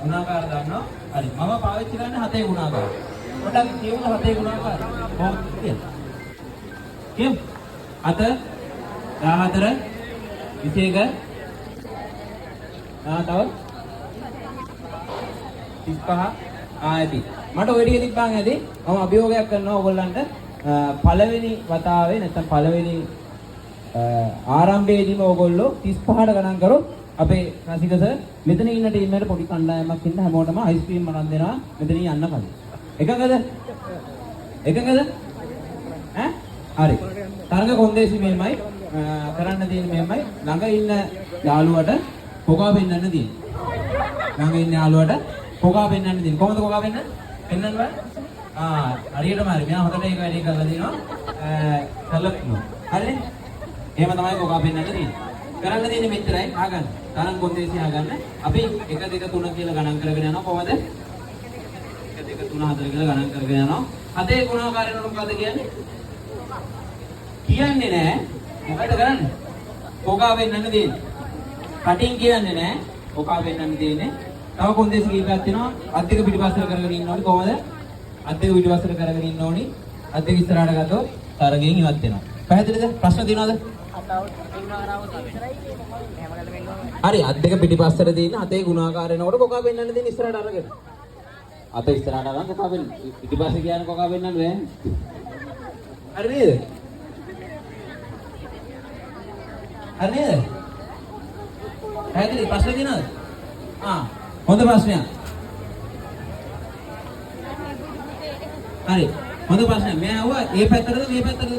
ගුණාකාර දන්නවා. හරි. මම පාවිච්චි කරන්නේ 7 ගුණාකාර. පොඩ්ඩක් කියමු 7 ගුණාකාර. කොහොමද කියන්නේ? කියමු. 7 14 21 තව 35 ආයති. මට ඔය ටික තිබ්බන් ඇති. මම අභියෝගයක් කරනවා ඔයගොල්ලන්ට පළවෙනි වතාවේ නැත්නම් පළවෙනි ආරම්භයේදීම ඔයගොල්ලෝ 35ට ගණන් කරොත් අපේ රසික සර් මෙතන ඉන්න ටීම් එකට පොඩි කණ්ඩායමක් ඉන්න හැමෝටම අයිස්ක්‍රීම් අරන් දෙනවා මෙතනින් යන්න කලින්. එකඟද? එකඟද? හරි. තරඟ කොන්දේසි මෙහෙමයි කරන්න තියෙන්නේ මෙහෙමයි ළඟ ඉන්න යාළුවට කොකා පෙන්වන්න තියෙන්නේ. ළඟ ඉන්න යාළුවට කොකා පෙන්වන්න තියෙන්නේ. කොහොමද කොකා පෙන්වන්නේ? පෙන්වන්න බෑ. හරියටම හරි. මෙයා හොඳට ඒක වැඩි කරලා දිනවා. කළක්නවා. හරිනේ? එහෙම තමයි කොකා පෙන්වන්න තියෙන්නේ. කරන්න තියෙන්නේ මෙච්චරයි. ආගන්න. තරංග කොන්දේසි ආගන්න. අපි 1 2 3 කියලා ගණන් කරගෙන යනවා කොහමද? 1 2 3 4 කියලා ගණන් කරගෙන යනවා. හතේ ගුණාකාරයනට මොකද කියන්නේ? කියන්නේ නෑ. මොකද කරන්නේ? කොකා පෙන්වන්න තියෙන්නේ. කටින් කියන්නේ නෑ. කොකා පෙන්වන්න තියෙන්නේ. තව කොන්දේසි කීපයක් තියෙනවා. අත් දෙක පිටිපස්සට කරගෙන ඉන්න ඕනේ කොහමද? අත් දෙක පිටිපස්සට කරගෙන ඉන්න ඕනේ. අත් දෙක ඉස්සරහට ගත්තොත් තරගෙන් ඉවත් වෙනවා. පැහැදිලිද? ප්‍රශ්න තියෙනවද? හරි අත් දෙක පිටිපස්සට තියෙන හතේ ගුණාකාරයනකොට කොකා පෙන්වන්න තියෙන ඉස්සරහට අරගෙන. අත ඉස්සරහට අරන් කොකා පෙන්න. පිටිපස්සේ කියන්නේ කොකා පෙන්වන්න බෑ. හරි නේද? හරි නේද? පැහැදිලි ප්‍රශ්න තියෙනවද? හොඳ ප්‍රශ්නයක්. හරි. හොඳ ප්‍රශ්නයක්. මම අහුවා මේ පැත්තටද මේ පැත්තටද